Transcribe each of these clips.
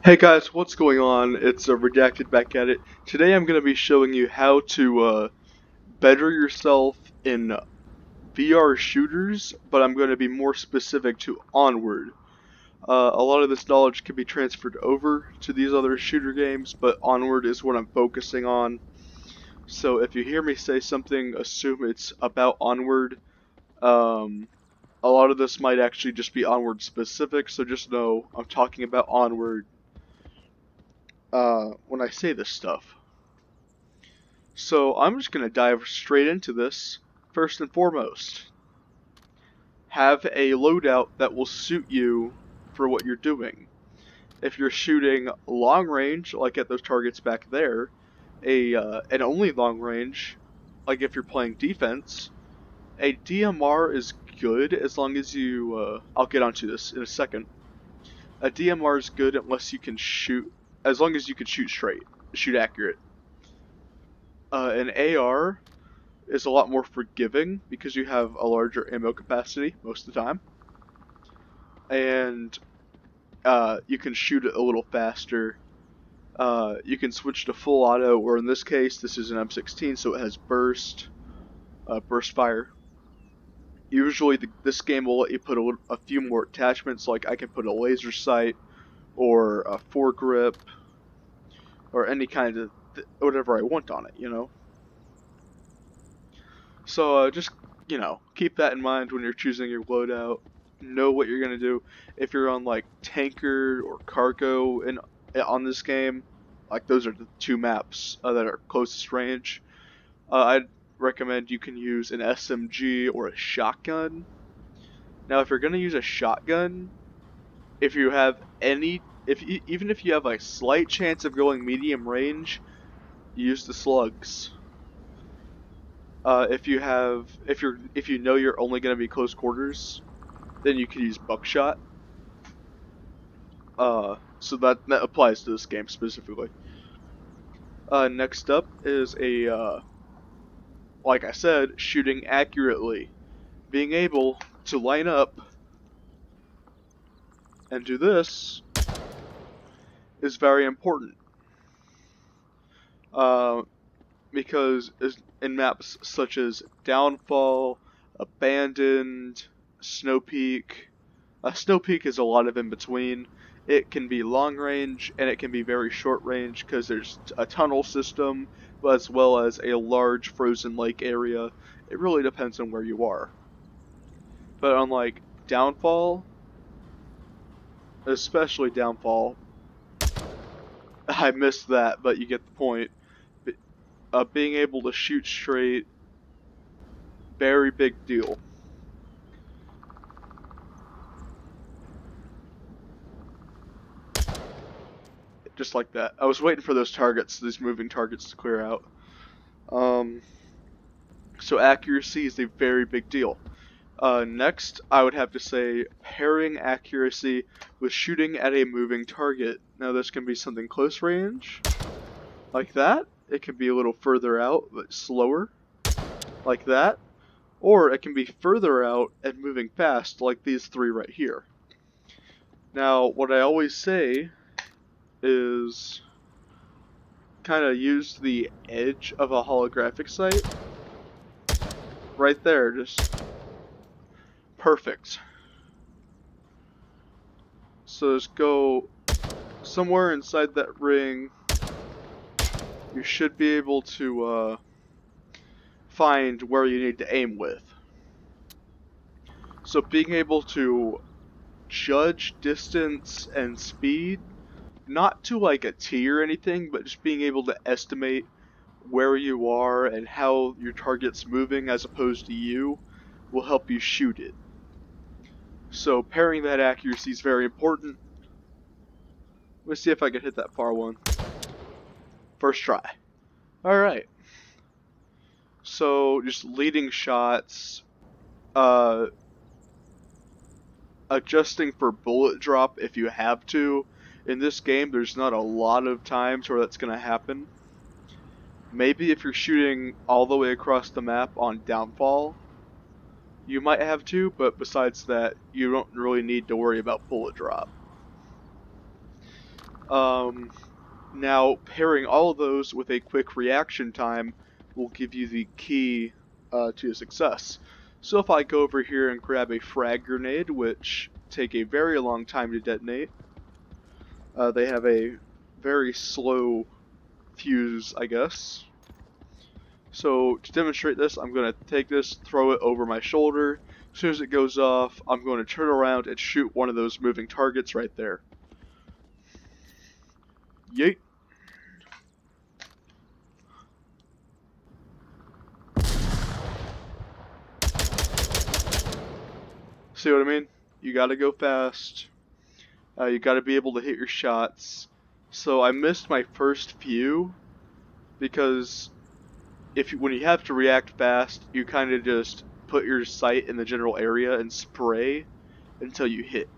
Hey guys, what's going on? It's Redacted back at it. Today I'm going to be showing you how to better yourself in VR shooters, but I'm going to be more specific to Onward. A lot of this knowledge can be transferred over to these other shooter games, but Onward is what I'm focusing on. So if you hear me say something, assume it's about Onward. Um, a lot of this might actually just be Onward specific, so just know I'm talking about Onward when I say this stuff. So I'm just going to dive straight into this. First and foremost, have a loadout that will suit you for what you're doing. If you're shooting long range, like at those targets back there, and only long range, like if you're playing defense, a DMR is good as long as you. I'll get onto this in a second. A DMR is good unless you can shoot, as long as you can shoot straight, shoot accurate. An AR is a lot more forgiving because you have a larger ammo capacity most of the time, and you can shoot it a little faster. You can switch to full auto, or in this case, this is an M16, so it has burst fire. Usually, this game will let you put a few more attachments, like I can put a laser sight, or a foregrip, or any kind of whatever I want on it. So just keep that in mind when you're choosing your loadout. Know what you're gonna do. If you're on like tanker or cargo on this game, like those are the two maps that are closest range. I'd recommend you can use an SMG or a shotgun. Now, if you're gonna use a shotgun, if you have any, even if you have a slight chance of going medium range, use the slugs. If you know you're only gonna be close quarters, then you can use buckshot. So that applies to this game specifically. Next up is like I said, shooting accurately. Being able to line up and do this is very important. Uh, because in maps such as Downfall, Abandoned, Snow Peak, Snow Peak is a lot of in between. It can be long range and it can be very short range because there's a tunnel system as well as a large frozen lake area. It really depends on where you are. But unlike Downfall, especially Downfall, I missed that, but you get the point. Being able to shoot straight, very big deal. Just like that. I was waiting for these moving targets to clear out. Um, so accuracy is a very big deal. Next, I would have to say pairing accuracy with shooting at a moving target. Now this can be something close range, like that. It can be a little further out, but slower, like that. Or it can be further out and moving fast, like these three right here. Now, what I always say is kind of use the edge of a holographic sight. Right there, just perfect. So just go somewhere inside that ring. You should be able to find where you need to aim with. So being able to judge distance and speed, not to like a T or anything, but just being able to estimate where you are and how your target's moving as opposed to you, will help you shoot it. So pairing that accuracy is very important. Let's see if I can hit that far one. First try. Alright. So just leading shots, uh, adjusting for bullet drop if you have to. In this game, there's not a lot of times where that's going to happen. Maybe if you're shooting all the way across the map on Downfall, you might have to, but besides that, you don't really need to worry about bullet drop. Now, pairing all of those with a quick reaction time will give you the key to success. So if I go over here and grab a frag grenade, which take a very long time to detonate, they have a very slow fuse, I guess. So to demonstrate this, I'm going to take this, throw it over my shoulder. As soon as it goes off, I'm going to turn around and shoot one of those moving targets right there. Yeet. See what I mean? You gotta go fast. You gotta be able to hit your shots. So I missed my first few because when you have to react fast, you kind of just put your sight in the general area and spray until you hit.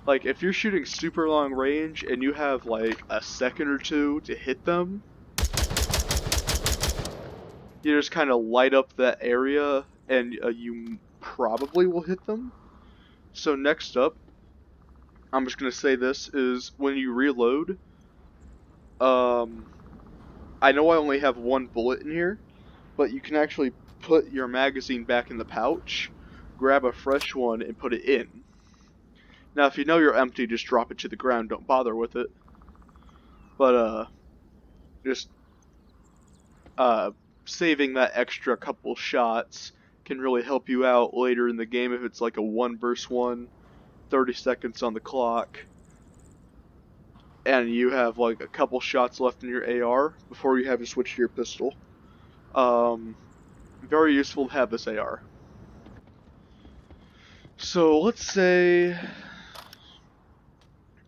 Like if you're shooting super long range and you have like a second or two to hit them, you just kind of light up that area and you probably will hit them. So next up, I'm just going to say this is when you reload, I know I only have one bullet in here, but you can actually put your magazine back in the pouch, grab a fresh one, and put it in. Now, if you know you're empty, just drop it to the ground, don't bother with it. But, just, saving that extra couple shots can really help you out later in the game if it's like a 1 versus 1, 30 seconds on the clock, and you have like a couple shots left in your AR before you have to switch to your pistol. Very useful to have this AR. So let's say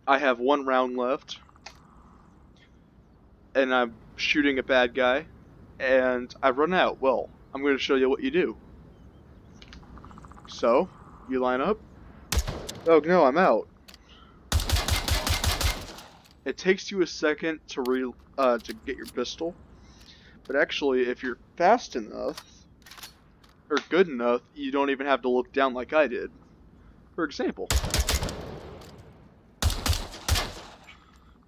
I have 1 round left, and I'm shooting a bad guy, and I run out. Well, I'm going to show you what you do. So, you line up. Oh no, I'm out. It takes you a second to get your pistol, but actually, if you're fast enough or good enough, you don't even have to look down like I did. For example,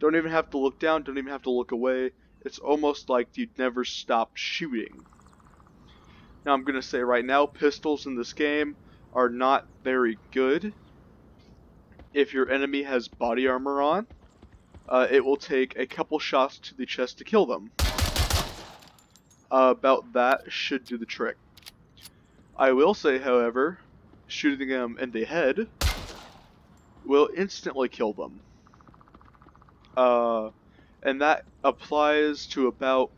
don't even have to look down, don't even have to look away. It's almost like you'd never stopped shooting. Now I'm gonna say right now, pistols in this game are not very good. If your enemy has body armor on, it will take a couple shots to the chest to kill them. About that should do the trick. I will say, however, shooting them in the head will instantly kill them. And that applies to about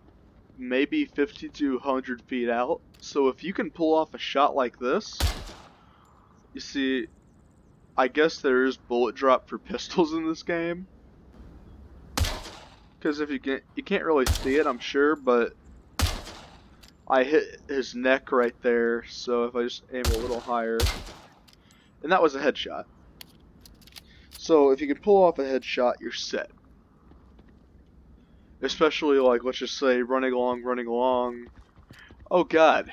maybe 50 to 100 feet out. So if you can pull off a shot like this, you see, I guess there is bullet drop for pistols in this game. Because if you can't really see it, I'm sure, but I hit his neck right there. So if I just aim a little higher, and that was a headshot. So if you can pull off a headshot, you're set. Especially like, let's just say, running along. Oh god.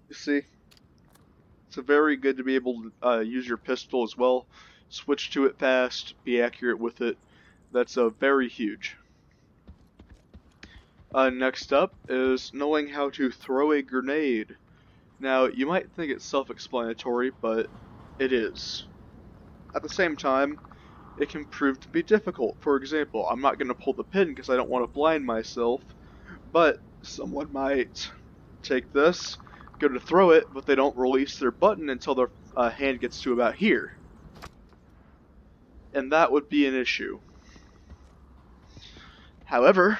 You see? It's very good to be able to use your pistol as well. Switch to it fast, be accurate with it. That's very huge. Next up is knowing how to throw a grenade. Now, you might think it's self-explanatory, but it is. At the same time, it can prove to be difficult. For example, I'm not going to pull the pin because I don't want to blind myself, but someone might take this, go to throw it, but they don't release their button until their hand gets to about here. And that would be an issue. However,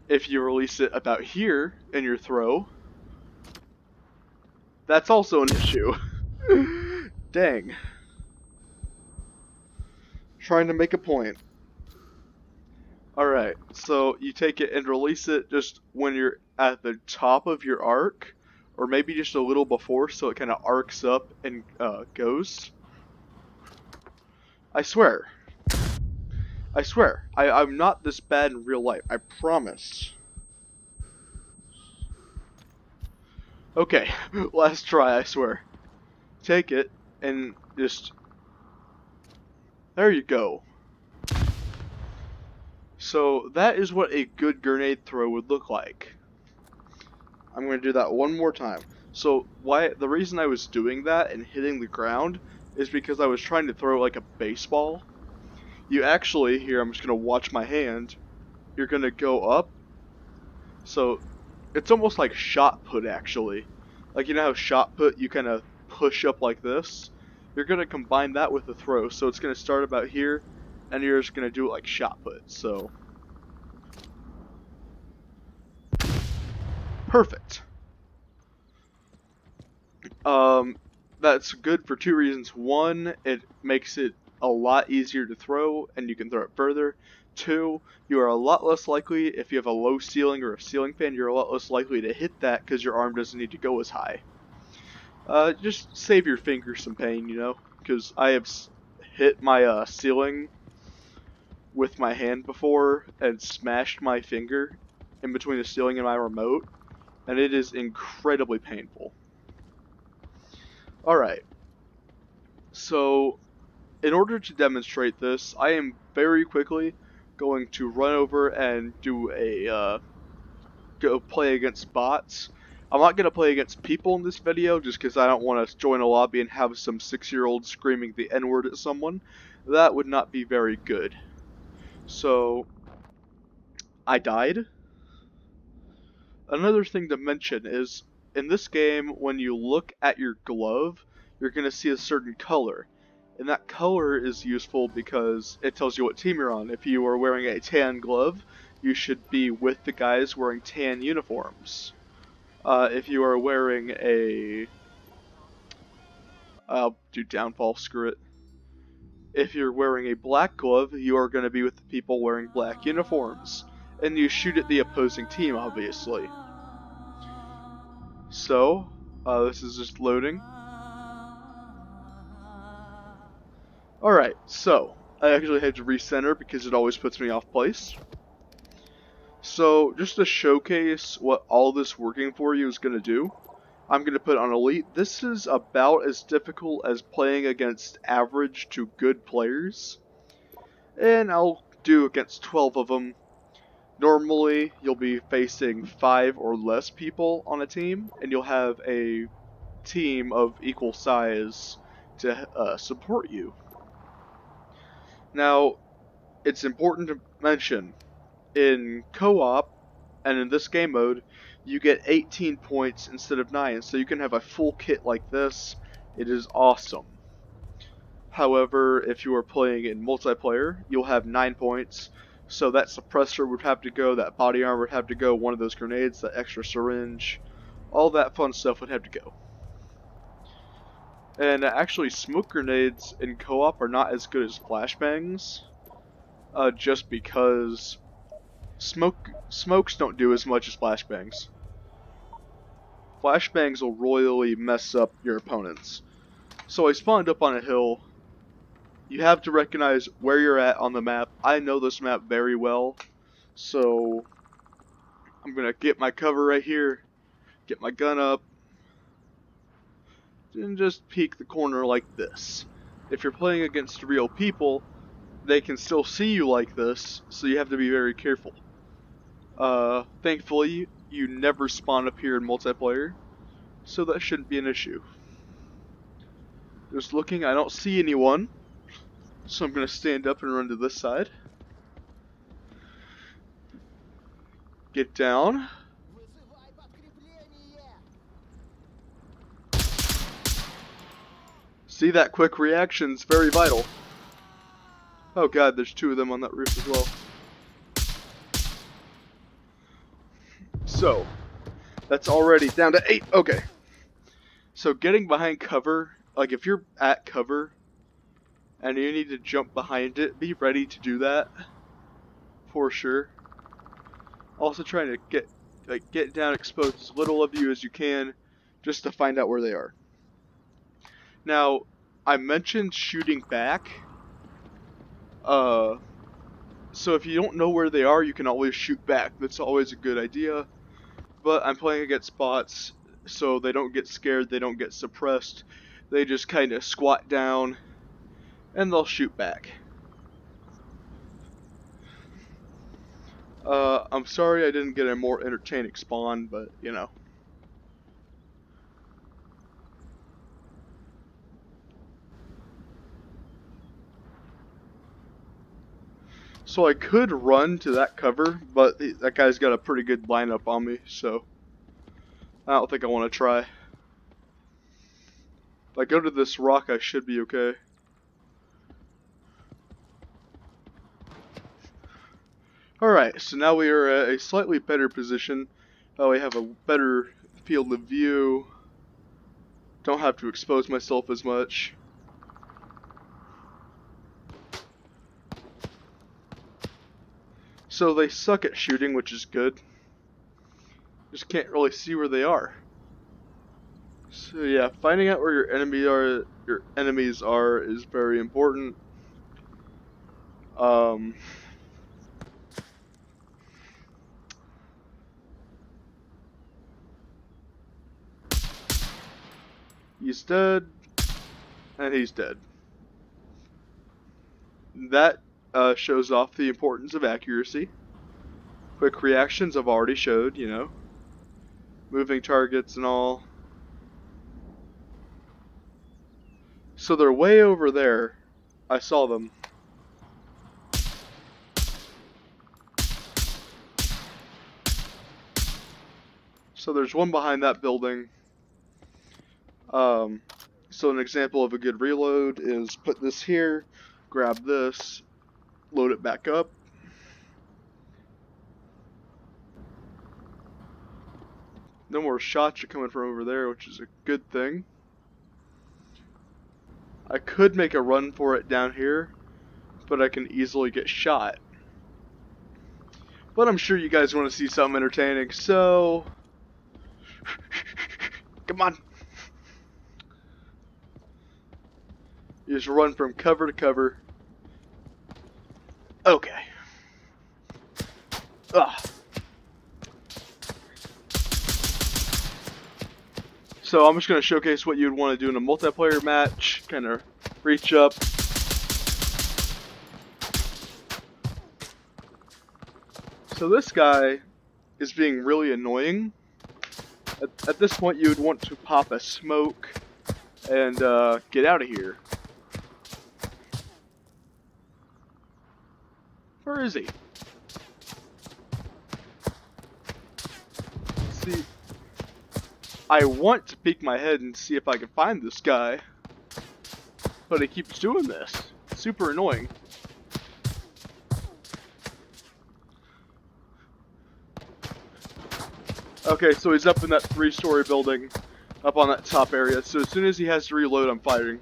if you release it about here in your throw, that's also an issue. Dang. Trying to make a point. Alright, so you take it and release it just when you're at the top of your arc, or maybe just a little before so it kind of arcs up and goes. I swear. I'm not this bad in real life. I promise. Okay, last try, I swear. Take it and just There you go. So that is what a good grenade throw would look like. I'm going to do that one more time. So the reason I was doing that and hitting the ground is because I was trying to throw like a baseball. You actually, here I'm just going to watch my hand. You're going to go up. So it's almost like shot put actually. Like you know how shot put you kind of push up like this? You're going to combine that with the throw. So it's going to start about here and you're just going to do it like shot put. So perfect. Um, that's good for two reasons. One, it makes it a lot easier to throw, and you can throw it further. Two, you are a lot less likely, if you have a low ceiling or a ceiling fan, you're a lot less likely to hit that because your arm doesn't need to go as high. Just save your fingers some pain, you know, because I have hit my ceiling with my hand before and smashed my finger in between the ceiling and my remote, and it is incredibly painful. Alright, so in order to demonstrate this, I am very quickly going to run over and do a go play against bots. I'm not going to play against people in this video just because I don't want to join a lobby and have some 6-year-old screaming the N-word at someone. That would not be very good. So, I died. Another thing to mention is, in this game, when you look at your glove, you're going to see a certain color. And that color is useful because it tells you what team you're on. If you are wearing a tan glove, you should be with the guys wearing tan uniforms. If you are wearing a... I'll do downfall, screw it. If you're wearing a black glove, you are going to be with the people wearing black uniforms. And you shoot at the opposing team, obviously. So, this is just loading. Alright, so, I actually had to recenter because it always puts me off place. So, just to showcase what all this working for you is going to do, I'm going to put on Elite. This is about as difficult as playing against average to good players. And I'll do against 12 of them. Normally, you'll be facing 5 or less people on a team, and you'll have a team of equal size to support you. Now, it's important to mention, in co-op, and in this game mode, you get 18 points instead of 9, so you can have a full kit like this. It is awesome. However, if you are playing in multiplayer, you'll have 9 points, so that suppressor would have to go, that body armor would have to go, one of those grenades, that extra syringe, all that fun stuff would have to go. And actually, smoke grenades in co-op are not as good as flashbangs, just because smokes don't do as much as flashbangs. Flashbangs will royally mess up your opponents. So I spawned up on a hill. You have to recognize where you're at on the map. I know this map very well, so I'm gonna get my cover right here, get my gun up, and just peek the corner like this. If you're playing against real people, they can still see you like this, so you have to be very careful. Thankfully, you never spawn up here in multiplayer, so that shouldn't be an issue. Just looking, I don't see anyone, so I'm gonna stand up and run to this side. Get down. See, that quick reaction's very vital. Oh god, there's 2 of them on that roof as well. So, that's already down to 8. Okay. So getting behind cover, like if you're at cover and you need to jump behind it, be ready to do that for sure. Also trying to get down, expose as little of you as you can, just to find out where they are. Now, I mentioned shooting back. So if you don't know where they are, you can always shoot back. That's always a good idea. But I'm playing against bots, so they don't get scared, they don't get suppressed. They just kind of squat down and they'll shoot back. I'm sorry I didn't get a more entertaining spawn, but you know. So I could run to that cover, but that guy's got a pretty good lineup on me, so I don't think I want to try. If I go to this rock, I should be okay. Alright, so now we are at a slightly better position. We have a better field of view. Don't have to expose myself as much. So they suck at shooting, which is good. Just can't really see where they are. So yeah, finding out where your enemies are is very important. He's dead, and he's dead. That shows off the importance of accuracy. Quick reactions I've already showed, you know. Moving targets and all. So they're way over there. I saw them. So there's one behind that building. So an example of a good reload is put this here, grab this, load it back up. No more shots are coming from over there, which is a good thing. I could make a run for it down here, but I can easily get shot. But I'm sure you guys want to see something entertaining, so come on. You just run from cover to cover. Okay. Ugh. So I'm just going to showcase what you'd want to do in a multiplayer match. Kind of reach up. So this guy is being really annoying. At this point you would want to pop a smoke and get out of here. Where is he? See, I want to peek my head and see if I can find this guy, but he keeps doing this. It's super annoying. Okay, so he's up in that 3-story building, up on that top area. So as soon as he has to reload, I'm firing.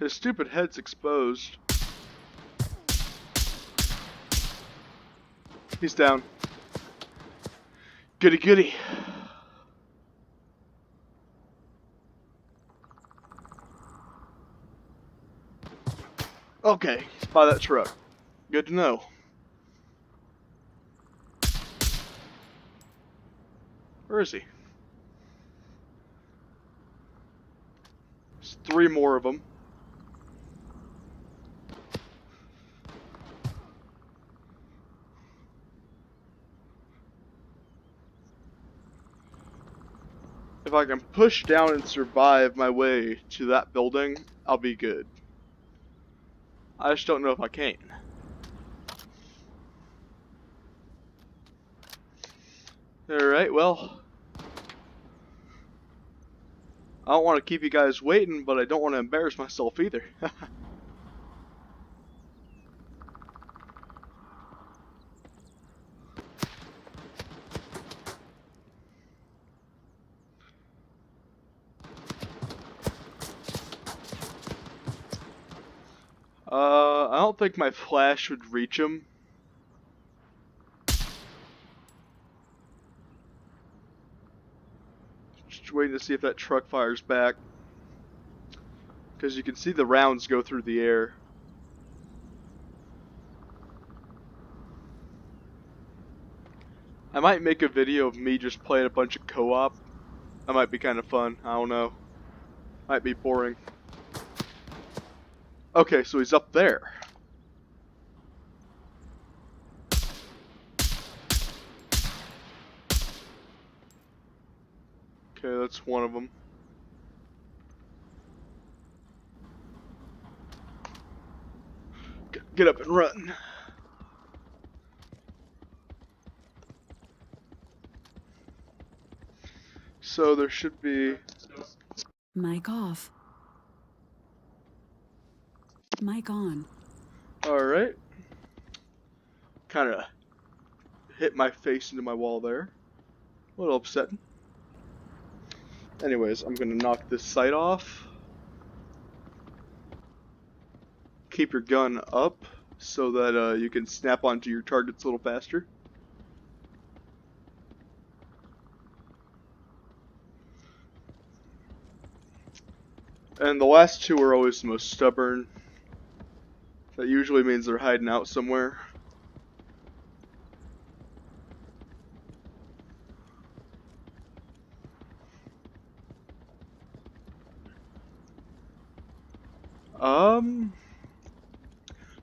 His stupid head's exposed. He's down. Goody goody. Okay, he's by that truck. Good to know. Where is he? There's 3 more of them. If I can push down and survive my way to that building, I'll be good. I just don't know if I can. Alright, well, I don't want to keep you guys waiting, but I don't want to embarrass myself either. I don't think my flash would reach him. Just waiting to see if that truck fires back. because you can see the rounds go through the air. I might make a video of me just playing a bunch of co-op. That might be kind of fun. I don't know. Might be boring. Okay, so he's up there. Okay, that's one of them. Get up and run. So there should be... Mic off. Mic on. Alright. Kind of hit my face into my wall there. A little upsetting. Anyways, I'm going to knock this sight off. Keep your gun up so that you can snap onto your targets a little faster. And the last two are always the most stubborn. That usually means they're hiding out somewhere.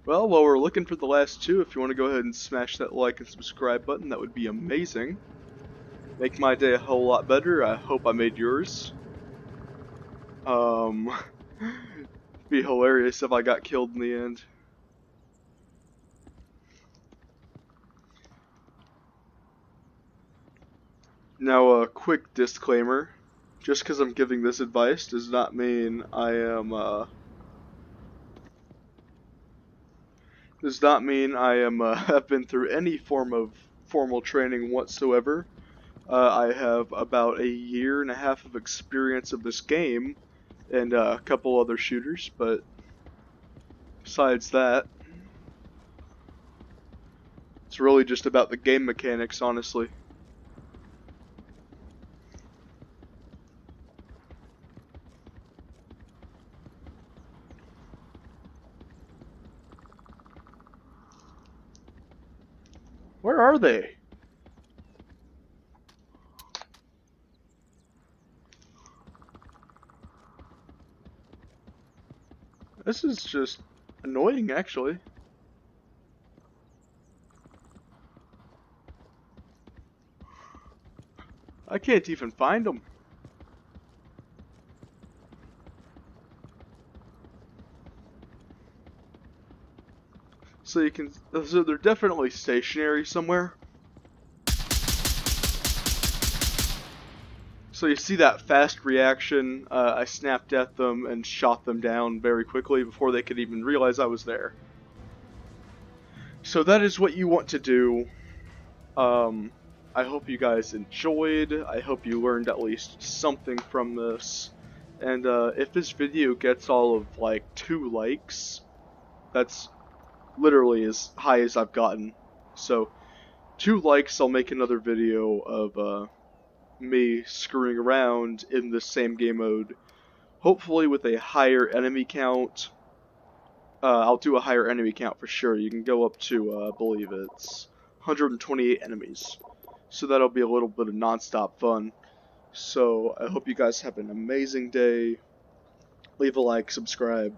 Well, while we're looking for the last two, if you want to go ahead and smash that like and subscribe button, that would be amazing. Make my day a whole lot better. I hope I made yours. Be hilarious if I got killed in the end. Now, a quick disclaimer. Just because I'm giving this advice does not mean I am, have been through any form of formal training whatsoever. I have about 1.5 years of experience of this game, and a couple other shooters, but besides that, it's really just about the game mechanics, honestly. Where are they? This is just annoying, actually. I can't even find them. So they're definitely stationary somewhere. So you see that fast reaction, I snapped at them and shot them down very quickly before they could even realize I was there. So that is what you want to do. I hope you guys enjoyed. I hope you learned at least something from this. And if this video gets all of like 2 likes, that's literally as high as I've gotten. So 2 likes, I'll make another video of me screwing around in the same game mode, hopefully with a higher enemy count. I'll do a higher enemy count for sure. You can go up to, I believe it's 128 enemies. So that'll be a little bit of non-stop fun. So I hope you guys have an amazing day. Leave a like, subscribe,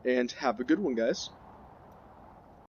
and have a good one, guys.